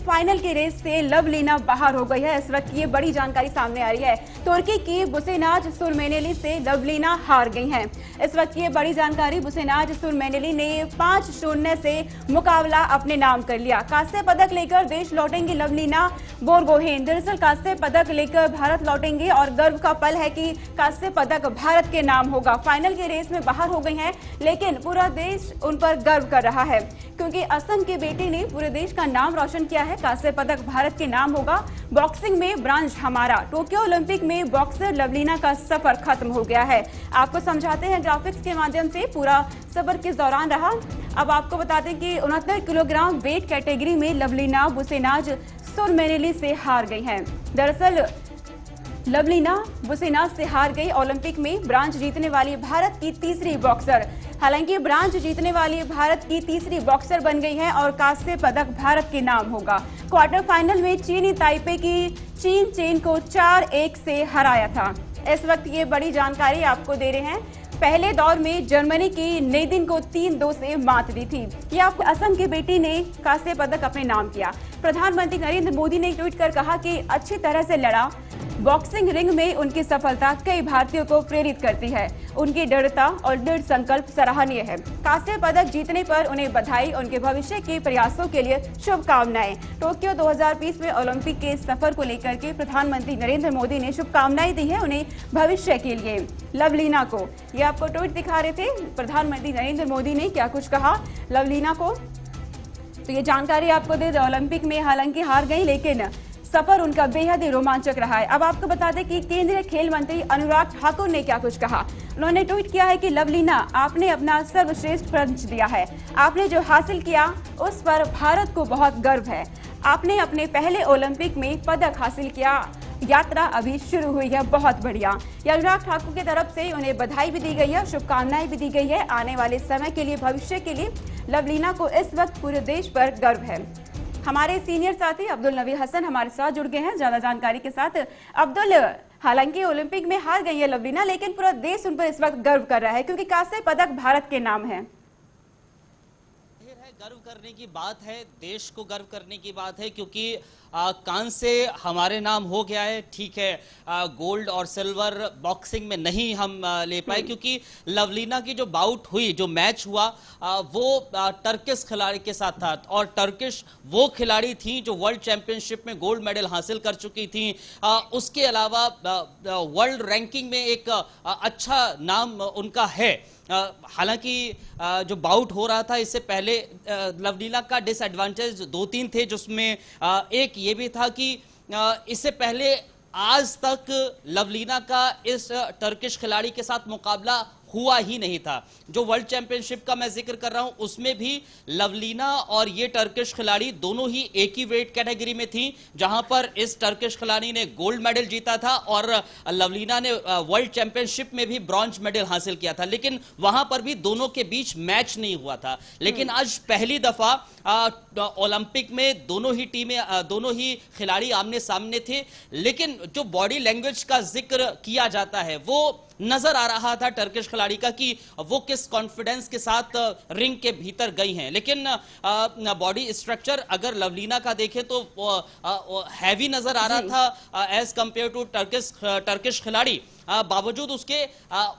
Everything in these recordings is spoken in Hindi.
फाइनल की रेस से लवलीना बाहर हो गई है। इस वक्त ये बड़ी जानकारी सामने आ रही है। तुर्की की बुसेनाज सुरमेनेली से लवलीना हार गई हैं। इस वक्त ये बड़ी जानकारी, बुसेनाज सुरमेनेली ने 5-0 से मुकाबला अपने नाम कर लिया। कांस्य पदक लेकर देश लौटेंगी लवलीना बोरगोहेन। दरअसल कांस्य पदक लेकर भारत लौटेंगे और गर्व का पल है कि कांस्य पदक भारत के नाम होगा। फाइनल की रेस में बाहर हो गई हैं, लेकिन पूरा देश उन पर गर्व कर रहा है क्योंकि असम की बेटी ने पूरे देश का नाम रोशन किया है। कांस्य पदक भारत के नाम होगा। बॉक्सिंग में ब्रांज हमारा। टोक्यो ओलंपिक में बॉक्सर लवलीना का सफर खत्म हो गया है। आपको समझाते हैं ग्राफिक्स के माध्यम से पूरा सफर किस दौरान रहा। अब आपको बता दें कि 69 किलोग्राम वेट कैटेगरी में लवलीना बुसेनाज सुरमेनेली से हार गई हैं। दरअसल लवलीना बुसेनाज से हार गई। ओलंपिक में ब्रांज जीतने वाली भारत की तीसरी बॉक्सर, हालांकि ब्रांज जीतने वाली भारत की तीसरी बॉक्सर बन गई है और कांस्य पदक भारत के नाम होगा। क्वार्टर फाइनल में चीनी ताइपे की चीन चेन को 4-1 से हराया था। इस वक्त ये बड़ी जानकारी आपको दे रहे हैं। पहले दौर में जर्मनी की नेदिन को 3-2 से मात दी थी। यह आपको असम की बेटी ने कांस्य पदक अपने नाम किया। प्रधानमंत्री नरेंद्र मोदी ने ट्वीट कर कहा कि अच्छी तरह से लड़ा। बॉक्सिंग रिंग में उनकी सफलता कई भारतीयों को प्रेरित करती है। उनकी दृढ़ता और दृढ़ संकल्प सराहनीय है। कांस्य पदक जीतने पर उन्हें बधाई। उनके भविष्य के प्रयासों के लिए शुभकामनाएं। टोक्यो 2020 में ओलंपिक के सफर को लेकर के प्रधानमंत्री नरेंद्र मोदी ने शुभकामनाएं दी है उन्हें भविष्य के लिए, लवलीना को। ये आपको ट्वीट दिखा रहे थे प्रधानमंत्री नरेंद्र मोदी ने क्या कुछ कहा लवलीना को। तो ये जानकारी आपको दे। ओलंपिक में हालांकि हार गई, लेकिन सफर उनका बेहद ही रोमांचक रहा है। अब आपको बता दें कि केंद्रीय खेल मंत्री अनुराग ठाकुर ने क्या कुछ कहा। उन्होंने ट्वीट किया है कि लवलीना, आपने अपना सर्वश्रेष्ठ पंच दिया है। आपने जो हासिल किया उस पर भारत को बहुत गर्व है। आपने अपने पहले ओलंपिक में पदक हासिल किया। यात्रा अभी शुरू हुई है, बहुत बढ़िया। अनुराग ठाकुर की तरफ से उन्हें बधाई भी दी गई है, शुभकामनाएं भी दी गई है। आने वाले समय के लिए, भविष्य के लिए लवलीना को इस वक्त पूरे देश पर गर्व है। हमारे सीनियर साथी अब्दुल नवी हसन हमारे साथ जुड़ गए हैं ज्यादा जानकारी के साथ। अब्दुल, हालांकि ओलंपिक में हार गई है लवलीना, लेकिन पूरा देश उन पर इस वक्त गर्व कर रहा है क्योंकि कांस्य पदक भारत के नाम है। गर्व करने की बात है, देश को गर्व करने की बात है क्योंकि कांस्य हमारे नाम हो गया है। ठीक है, गोल्ड और सिल्वर बॉक्सिंग में नहीं हम ले पाए क्योंकि लवलीना की जो बाउट हुई, जो मैच हुआ, वो टर्किश खिलाड़ी के साथ था और टर्किश वो खिलाड़ी थी जो वर्ल्ड चैंपियनशिप में गोल्ड मेडल हासिल कर चुकी थी। उसके अलावा वर्ल्ड रैंकिंग में एक अच्छा नाम उनका है। हालांकि जो बाउट हो रहा था इससे पहले लवलीना का डिसएडवांटेज 2-3 थे, जिसमें एक ये भी था कि इससे पहले आज तक लवलीना का इस टर्किश खिलाड़ी के साथ मुकाबला हुआ ही नहीं था। जो वर्ल्ड चैंपियनशिप का मैं जिक्र कर रहा हूं उसमें भी लवलीना और ये टर्किश खिलाड़ी दोनों ही एक ही वेट कैटेगरी में थी, जहां पर इस टर्किश खिलाड़ी ने गोल्ड मेडल जीता था और लवलीना ने वर्ल्ड चैंपियनशिप में भी ब्रॉन्ज मेडल हासिल किया था, लेकिन वहां पर भी दोनों के बीच मैच नहीं हुआ था। लेकिन आज पहली दफा ओलंपिक में दोनों ही टीमें, दोनों ही खिलाड़ी आमने सामने थे, लेकिन जो बॉडी लैंग्वेज का जिक्र किया जाता है वो नजर आ रहा था टर्किश खिलाड़ी का कि वो किस कॉन्फिडेंस के साथ रिंग के भीतर गई हैं। लेकिन बॉडी स्ट्रक्चर अगर लवलीना का देखें तो हैवी नजर आ रहा था एज कंपेयर टू टर्किश खिलाड़ी। बावजूद उसके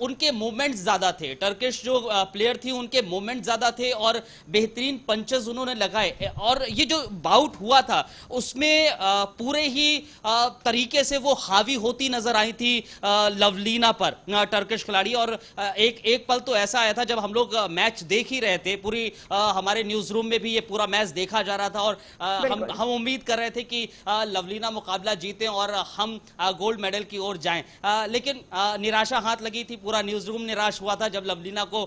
उनके मूवमेंट्स ज्यादा थे। टर्किश जो प्लेयर थी उनके मूवमेंट ज्यादा थे और बेहतरीन पंचेस उन्होंने लगाए और ये जो बाउट हुआ था उसमें पूरे ही तरीके से वो हावी होती नजर आई थी लवलीना पर, टर्किश खिलाड़ी। और एक पल तो ऐसा आया था जब हम लोग मैच देख ही रहे थे, पूरी हमारे न्यूज रूम में भी ये पूरा मैच देखा जा रहा था और हम उम्मीद कर रहे थे कि लवलीना मुकाबला जीतें और हम गोल्ड मेडल की ओर जाएं, लेकिन निराशा हाथ लगी थी। पूरा न्यूज रूम निराश हुआ था जब लवलीना को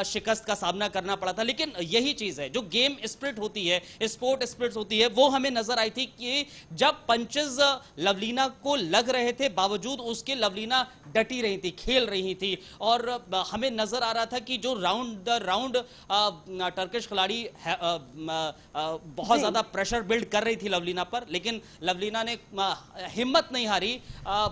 शिकस्त का सामना करना पड़ा था। लेकिन यही चीज है जो गेम स्पिरिट होती है, स्पोर्ट स्पिरिट होती है, वो हमें नजर आई थी कि जब पंचेस लवलीना को लग रहे थे बावजूद उसके लवलीना डटी रही थी, खेल रही थी और हमें नजर आ रहा था कि जो राउंड टर्किश खिलाड़ी बहुत ज्यादा प्रेशर बिल्ड कर रही थी लवलीना पर, लेकिन लवलीना ने हिम्मत नहीं हारी,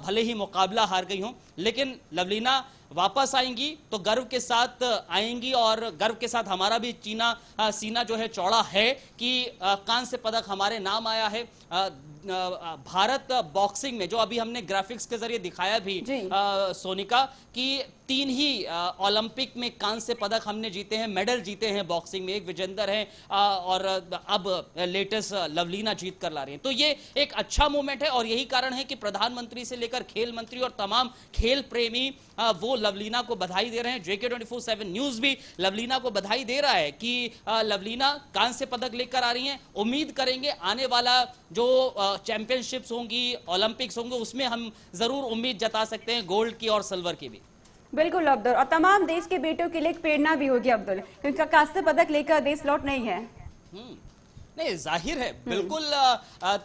भले ही मुकाबला हार गई हो। लेकिन लवलीना वापस आएंगी तो गर्व के साथ आएंगी और गर्व के साथ हमारा भी सीना जो है चौड़ा है कि कांस्य पदक हमारे नाम आया है। भारत बॉक्सिंग में जो अभी हमने ग्राफिक्स के जरिए दिखाया भी सोनिका कि 3 ही ओलंपिक में कांस्य पदक हमने जीते हैं, मेडल जीते हैं बॉक्सिंग में, एक विजेंदर हैं और अब लेटेस्ट लवलीना जीत कर ला रही हैं। तो ये एक अच्छा मूवमेंट है और यही कारण है कि प्रधानमंत्री से लेकर खेल मंत्री और तमाम खेल प्रेमी वो लवलीना को बधाई दे रहे हैं। JK 24/7 न्यूज भी लवलीना को बधाई दे रहा है कि लवलीना कांस्य पदक लेकर आ रही हैं। उम्मीद करेंगे आने वाला जो चैंपियनशिप्स होंगी, ओलंपिक्स होंगे, उसमें हम जरूर उम्मीद जता सकते हैं गोल्ड की और सिल्वर की भी। बिल्कुल अब्दुल, और तमाम देश के बेटों के लिए एक प्रेरणा भी होगी अब्दुल, क्योंकि कांस्य पदक लेकर देश लौट नहीं है। नहीं, जाहिर है बिल्कुल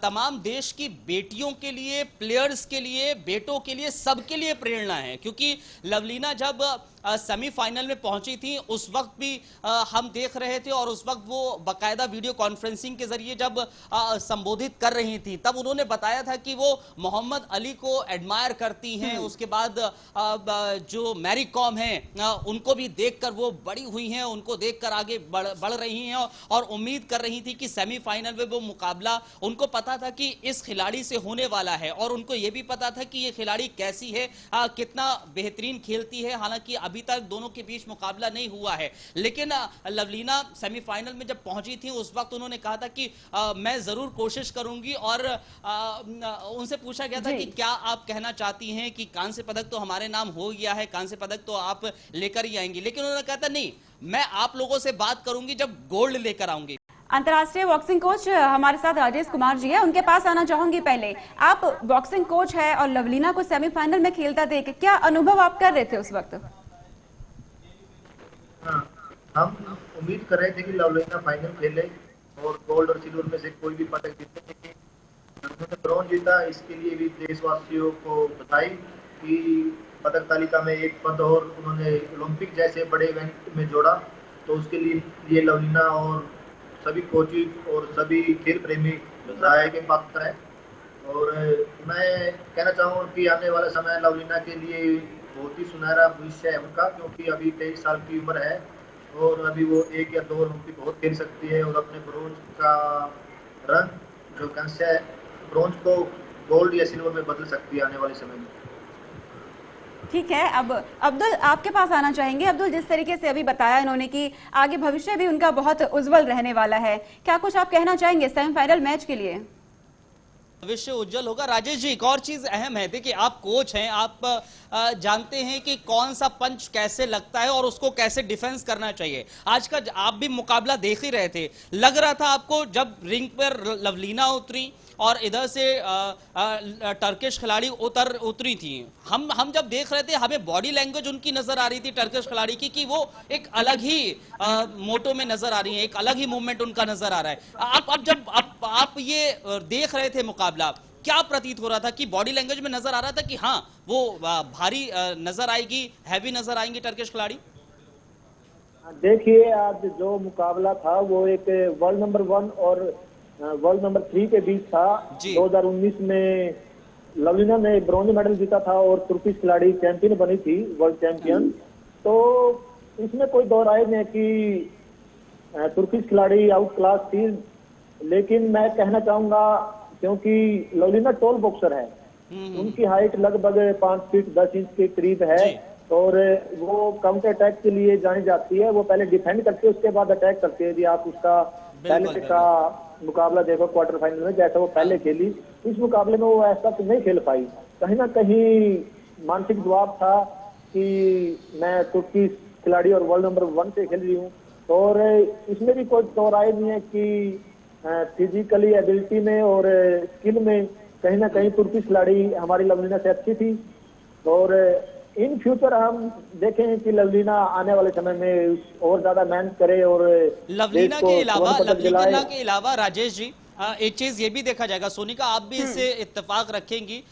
तमाम देश की बेटियों के लिए, प्लेयर्स के लिए, बेटों के लिए, सबके लिए प्रेरणा है। क्योंकि लवलीना जब सेमीफाइनल में पहुंची थी उस वक्त भी हम देख रहे थे और उस वक्त वो बाकायदा वीडियो कॉन्फ्रेंसिंग के जरिए जब संबोधित कर रही थी तब उन्होंने बताया था कि वो मोहम्मद अली को एडमायर करती हैं। उसके बाद जो मैरी कॉम हैं उनको भी देखकर वो बड़ी हुई हैं, उनको देखकर आगे बढ़ रही हैं और उम्मीद कर रही थी कि सेमीफाइनल में वो मुकाबला, उनको पता था कि इस खिलाड़ी से होने वाला है और उनको ये भी पता था कि ये खिलाड़ी कैसी है, कितना बेहतरीन खेलती है। हालांकि अभी तक दोनों के बीच मुकाबला नहीं हुआ है, लेकिन लवलीना सेमीफाइनल में जब पहुंची थी उस वक्त उन्होंने कहा था कि मैं जरूर कोशिश करूंगी और उनसे पूछा गया था कि क्या आप कहना चाहती हैं कि कांस्य पदक तो हमारे नाम हो गया है, कांस्य पदक तो आप लेकर ही आएंगी, लेकिन उन्होंने कहा था नहीं, मैं आप लोगों से बात करूंगी जब गोल्ड लेकर आऊंगी। अंतर्राष्ट्रीय बॉक्सिंग कोच हमारे साथ राजेश कुमार जी है, उनके पास आना चाहूंगी। पहले आप बॉक्सिंग कोच है और लवलीना को सेमीफाइनल में खेलता देख क्या अनुभव आप कर रहे थे उस वक्त? हम उम्मीद कर रहे थे कि लवलीना फाइनल खेले और गोल्ड और सिल्वर में से कोई भी पदक जीते, लेकिन उन्होंने ब्रॉन्ज जीता। इसके लिए भी देशवासियों को बधाई कि पदक तालिका में एक पद और उन्होंने ओलंपिक जैसे बड़े इवेंट में जोड़ा। तो उसके लिए लवलीना और सभी कोचिज और सभी खेल प्रेमी बधाई के पात्र हैं। और मैं कहना चाहूँगा कि आने वाला समय लवलीना के लिए बहुत ही सुनहरा भविष्य है उनका, क्योंकि अभी 23 साल की उम्र है और अभी वो 1 या 2 ओलंपिक और खेल सकती है और अपने ब्रोंज का रंग जो कांस्य है, ब्रोंज को गोल्ड या सिल्वर में बदल सकती है आने वाले समय में। ठीक है, अब अब्दुल आपके पास आना चाहेंगे। अब्दुल, जिस तरीके से अभी बताया इन्होंने कि आगे भविष्य भी उनका बहुत उज्जवल रहने वाला है, क्या कुछ आप कहना चाहेंगे सेमीफाइनल मैच के लिए? भविष्य उज्जवल होगा। राजेश जी, एक और चीज अहम है, देखिए आप कोच हैं, आप जानते हैं कि कौन सा पंच कैसे लगता है और उसको कैसे डिफेंस करना चाहिए। आज का आप भी मुकाबला देख ही रहे थे, लग रहा था आपको जब रिंग पर लवलीना उतरी और इधर से टर्किश खिलाड़ी उतरी थी, हम जब देख रहे थे हमें बॉडी लैंग्वेज उनकी नजर आ रही थी टर्किश खिलाड़ी की कि वो एक अलग ही मोटो में नजर आ रही है, एक अलग ही मूवमेंट उनका नजर आ रहा है। अब जब आप ये देख रहे थे मुकाबला, क्या प्रतीत हो रहा था कि बॉडी लैंग्वेज में नजर आ रहा था कि हाँ वो भारी नजर आएगी, हैवी नजर आएंगी टर्किश खिलाड़ी? देखिए, आज जो मुकाबला था वो एक वर्ल्ड नंबर 1 और वर्ल्ड नंबर 3 के बीच था। 2019 में लवलीना ने ब्रॉन्ज मेडल जीता था और तुर्किश खिलाड़ी चैंपियन बनी थी, वर्ल्ड चैंपियन। तो इसमें कोई दो राय नहीं कि तुर्किश खिलाड़ी आउट क्लास थी, लेकिन मैं कहना चाहूंगा क्योंकि लवलीना टॉल बॉक्सर है, उनकी हाइट लगभग 5 फीट 10 इंच के करीब है और वो काउंटर अटैक के लिए जानी जाती है। वो पहले डिफेंड करती है, उसके बाद अटैक करती है। यदि आप उसका पहले का मुकाबला देखो क्वार्टर फाइनल में, जैसा वो पहले खेली, इस मुकाबले में वो ऐसा तो नहीं खेल पाई। कहीं ना कहीं मानसिक दबाव था कि मैं तुर्की खिलाड़ी और वर्ल्ड नंबर 1 से खेल रही हूँ। और इसमें भी कोई दो राय नहीं है कि फिजिकली एबिलिटी में और स्किल में कहीं ना कहीं तुर्की खिलाड़ी हमारी लवलीना से अच्छी थी। और इन फ्यूचर हम देखें कि लवलीना आने वाले समय में और ज्यादा मेहनत करे और लवलीना के अलावा राजेश जी एक चीज ये भी देखा जाएगा, सोनिका आप भी इससे इत्तेफाक रखेंगी।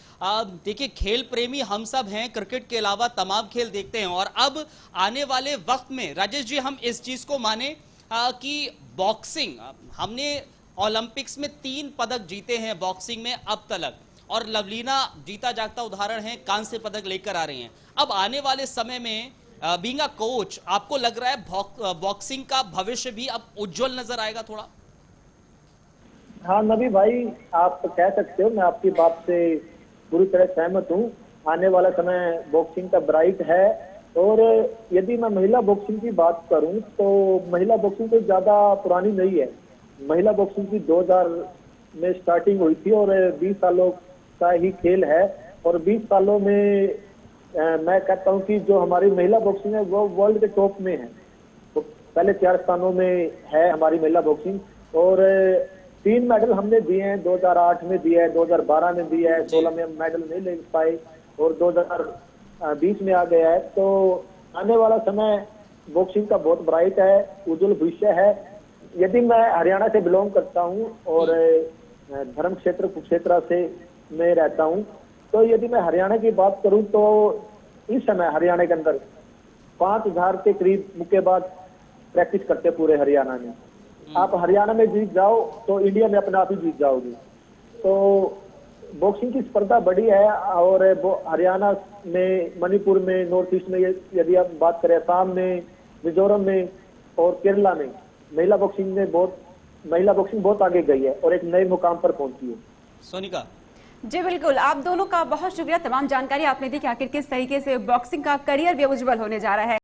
देखिए, खेल प्रेमी हम सब हैं, क्रिकेट के अलावा तमाम खेल देखते हैं और अब आने वाले वक्त में राजेश जी हम इस चीज को माने कि बॉक्सिंग, हमने ओलंपिक्स में 3 पदक जीते हैं बॉक्सिंग में अब तक, और लवलीना जीता जागता उदाहरण है, कांस्य पदक लेकर आ रही हैं। अब आने वाले समय में बीइंग अ कोच, आपको लग रहा है बॉक्सिंग का भविष्य भी अब उज्जवल नजर आएगा थोड़ा? हाँ नबी भाई, आप कह सकते हो, मैं आपकी बात से पूरी तरह सहमत हूँ। आने वाला समय बॉक्सिंग का ब्राइट है। और यदि मैं महिला बॉक्सिंग की बात करूं तो महिला बॉक्सिंग कोई ज्यादा पुरानी नहीं है। महिला बॉक्सिंग की 2000 में स्टार्टिंग हुई थी और 20 सालों का ही खेल है। और 20 सालों में मैं कहता हूं कि जो हमारी महिला बॉक्सिंग है वो वर्ल्ड के टॉप में है। तो पहले 4 स्थानों में है हमारी महिला बॉक्सिंग। और 3 मेडल हमने दिए हैं, 2008 में दिया है, 2012 में दिया है, 16 में हम मेडल नहीं ले पाए और 2020 में आ गया है। तो आने वाला समय बॉक्सिंग का बहुत ब्राइट है, उज्जवल भविष्य है। यदि मैं हरियाणा से बिलोंग करता हूं और धर्म क्षेत्र कुरुक्षेत्र से मैं रहता हूं, तो यदि मैं हरियाणा की बात करूं तो इस समय हरियाणा के अंदर 5000 के करीब मुक्केबाज प्रैक्टिस करते हैं पूरे हरियाणा में। आप हरियाणा में जीत जाओ तो इंडिया में अपने आप ही जीत जाओगे। तो बॉक्सिंग की स्पर्धा बड़ी है। और हरियाणा में, मणिपुर में, नॉर्थ ईस्ट में, यदि आप बात करें असम में, मिजोरम में और केरला में, महिला बॉक्सिंग बहुत आगे गई है और एक नए मुकाम पर पहुंची है। सोनिका जी बिल्कुल, आप दोनों का बहुत शुक्रिया, तमाम जानकारी आपने दी कि आखिर किस तरीके से बॉक्सिंग का करियर भी उज्जवल होने जा रहा है।